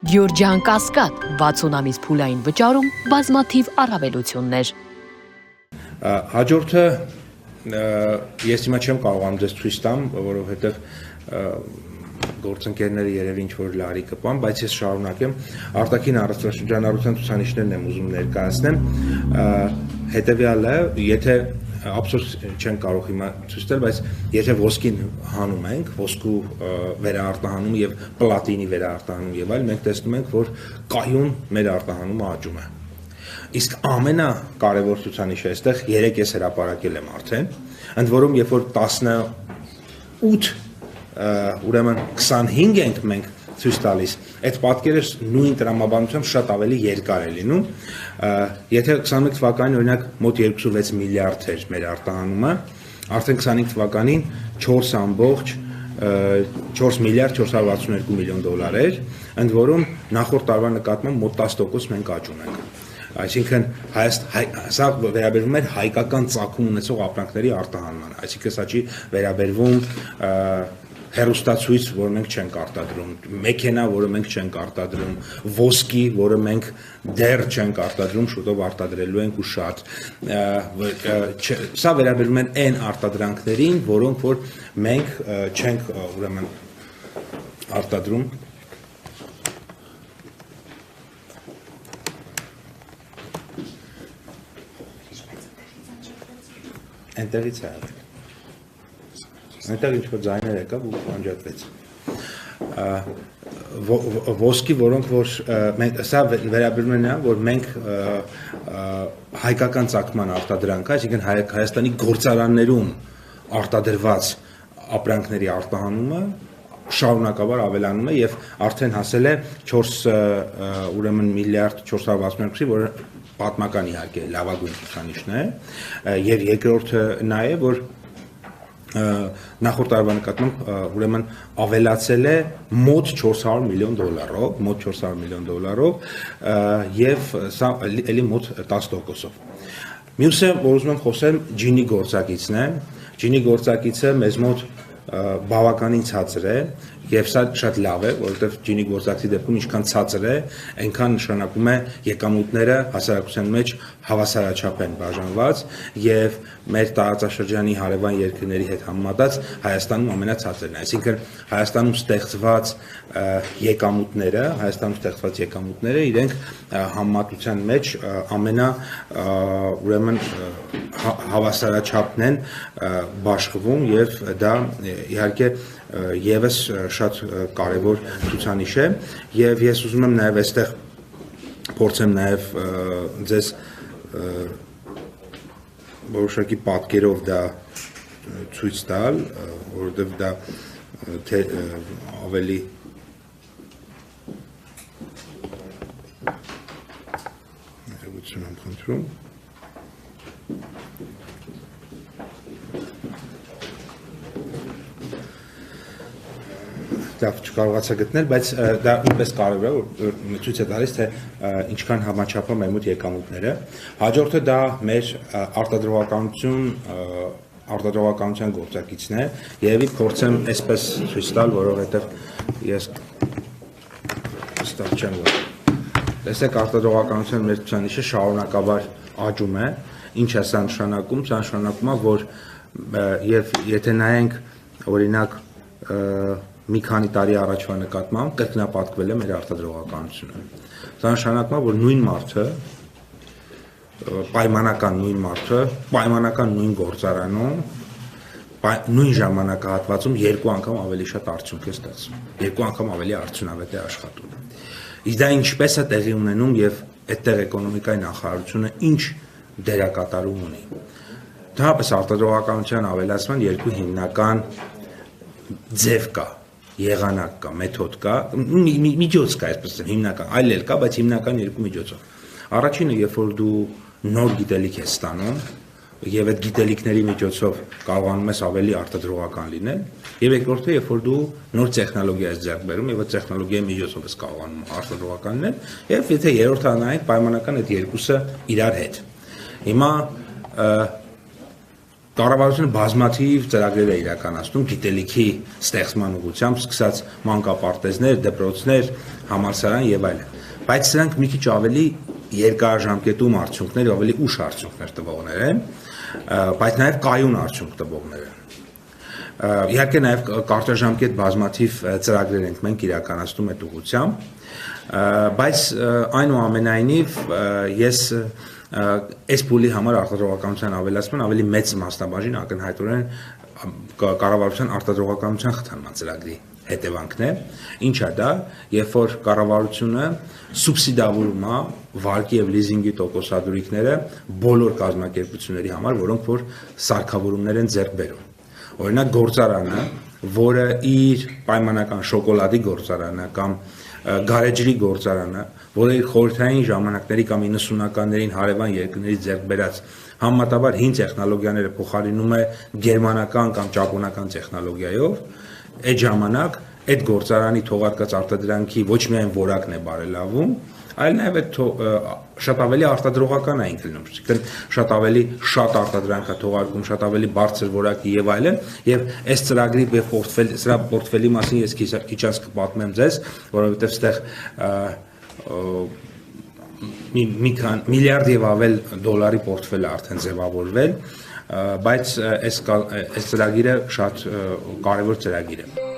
Գյորջյան Կասկադ 60 ամիս փուլային վճարում բազմաթիվ առավելություններ։ Հաջորդը ես հիմա չեմ կարողանում ձեզ ցույց տամ, որովհետև գործընկերները երևի ինչ-որ լարի կպան, բայց ես շարունակեմ արտաքին առողջապահության ցուցանիշներն եմ ուզում ներկայացնեմ, հետևյալը, եթե ափսոս չեն կարող հիմա ցույց տալ, բայց եթե ոսկին հանում ենք, ոսկու վերաարտահանումը եւ պլատինի վերաարտահանումը եւ այլ, մենք տեսնում ենք, որ կայուն մեր արտահանումը աճում է։ Իսկ ամենակարևոր ցուցանիշը այստեղ 3 ես հրապարակել եմ արդեն, ընդ որում երբ որ 18 ուրեմն 25 ենք մենք ցույց տալիս, այդ պատկերը նույն տրամաբանությամբ շատ ավելի երկար է լինում, եթե 21 թվականին օրինակ մոտ 26 միլիարդ էր մեր արտահանումը, արդեն 25 թվականին 4 միլիարդ 462 միլիոն դոլար էր, ընդ որում նախորդ տարվա նկատմամբ մոտ 10% մենք աճում ենք։ Այսինքն սա վերաբերվում էր հայկական ծագում ունեցող ապրանքների արտահանման, այսինքն սա չի վերաբերվում հեռուստացույց, որը մենք չենք արտադրում, մեքենա, որը մենք չենք արտադրում, ոսկի, որը մենք դեռ չենք արտադրում, շուտով արտադրելու ենք ու շատ։ Սա վերաբերում են այն արտադրանքներին, որոնք որ մենք չենք ուրեմն արտադրում։ Այնտեղից է եղել։ Այնտեղ ինչ-որ ձայներ եկավ ու անջատվեց։ Ոսկի, որոնք որ սա վերաբերում է նրան, որ մենք հայկական ծագման արտադրանք, այսինքն Հայաստանի գործարաններում արտադրված ապրանքների արտահանումը շարունակաբար ավելանում է եւ արդեն հասել է 4 ուրեմն միլիարդ 462-ի, որը պատմական իհարկե լավագույն ցուցանիշն է, եւ երկրորդը նա է, որ նախորդ տարվա նկատմամբ ուրեմն ավելացել է մոտ 400 միլիոն դոլարով, եւ սա էլի մոտ 10%-ով։ Մյուսը, որ ուզում եմ խոսեմ, ջինի գործակիցն է։ Ջինի գործակիցը մեզ մոտ բավականին ցածր է եւ սա շատ լավ է, որովհետեւ ջինի գործակցի դեպքում ինչքան ցածր է, այնքան նշանակում է եկամուտները հասարակության մեջ հավասարաչափ են բաժանված եւ մեր տարածաշրջանի հարևան երկրների հետ համեմատած Հայաստանում ամենացածրն է, այսինքն Հայաստանում ստեղծված եկամուտները իրենք համեմատության մեջ ուրեմն հավասարաչափն են բաշխվում եւ դա իհարկե եւս շատ կարևոր ցուցանիշ է եւ ես ուզում եմ նաեւ այստեղ փորձեմ նաեւ ձեզ որոշակի պատկերով դա ցույց տալ, որովհետեւ դա ավելի ներողություն եմ խնդրում։ Դա չկարողացա գտնել, բայց դա նույնպես կարևոր է, որ ցույց է տալիս, թե ինչքան համաչափ է մեր մոտ եկամուտները։ Հաջորդը դա մեր արտադրողականության գործակիցն է, երևի փորձեմ այսպես ցույց տալ, որովհետև ես ստեղ չեմ որ։ Տեսեք, արտադրողականության մեր ցուցանիշը շարունակաբար աճում է, ինչ է սա նշանակում, սա նշանակում է, որ եւ եթե նայենք օրինակ մի քանի տարի առաջվա նկատմամբ կրկնապատկվել է մեր արտադրողականությունը։ Սա նշանակում է, որ նույն մարդը, պայմանական նույն գործարանում, նույն ժամանակահատվածում 2 անգամ ավելի շատ արդյունք է ստացվում, 2 անգամ ավելի արդյունավետ է աշխատում։ Իսկ դա ինչպես է տեղի ունենում եւ այդտեղ էկոնոմիկայի նախարարությունը ինչ դերակատարում ունի։ Դրանպես արտադրողականության ավելացման 2 հիմնական ձև կա, եղանակ կա, մեթոդ կա, միջոց կա, այսպես ասեմ, հիմնական, այլ էլ կա, բայց հիմնական 2 միջոցով։ Առաջինը, երբ որ դու նոր գիտելիք ես ստանում, եւ այդ գիտելիքների միջոցով կարողանում ես ավելի արտադրողական լինել, եւ երկրորդը, երբ որ դու նոր տեխնոլոգիա ես ձեռք բերում եւ այդ տեխնոլոգիայի միջոցով ես կարողանում արտադրողական լինել, եւ եթե երրորդը նայենք, պայմանական այդ երկուսը իրար հետ։ Հիմա կառավարությունը բազմաթիվ ծրագրեր է իրականացնում գիտելիքի ստեղծման ուղղությամբ, սկսած մանկապարտեզներ, դպրոցներ, համալսարան եւ այլն, բայց սրանք մի քիչ ավելի երկարաժամկետում արդյունքներ, ավելի ուշ արդյունքներ տվողներ են, բայց նաեւ կայուն արդյունք տվողներ են։ Իհարկե նաեւ կարճաժամկետ բազմաթիվ ծրագրեր ենք մենք իրականացնում այդ ուղղությամբ, բայց այնուամենայնիվ ես այս փուլի համար արտադրողականության ավելացման ավելի մեծ մասնաբաժին ակնհայտորեն կառավարության արտադրողականության խթանման ծրագրի հետևանքն է, ինչա դա, երբ որ կառավարությունը սուբսիդավորում է վարկի եւ լիզինգի տոկոսադրույքները բոլոր կազմակերպությունների համար, որոնք որ սարքավորումներ են ձեռք բերում։ Օրինակ գործարանը, որը իր պայմանական շոկոլադի գործարանը կամ գարեջրի գործարանը, որը իր խորհրդային ժամանակների կամ 90-ականներին հարևան երկրներից ձեռք բերած համեմատաբար հին տեխնոլոգիաները փոխարինում է գերմանական կամ ճապոնական տեխնոլոգիայով, այդ ժամանակ այդ գործարանի թողարկած արտադրանքի ոչ միայն որակն է բարելավում, այլ նաև շատ ավելի արտադրողական է ինքնում, շատ ավելի շատ արտադրանք է թողարկում, շատ ավելի բարձր որակի եւ այլն, եւ այս ծրագրի սրա պորտֆելի մասին ես քիչ անց կպատմեմ ձեզ, որովհետեւ այստեղ մի միլիարդ եւ ավել դոլարի պորտֆել է արդեն ձևավորվել, բայց այս ծրագիրը շատ կարևոր ծրագիր է։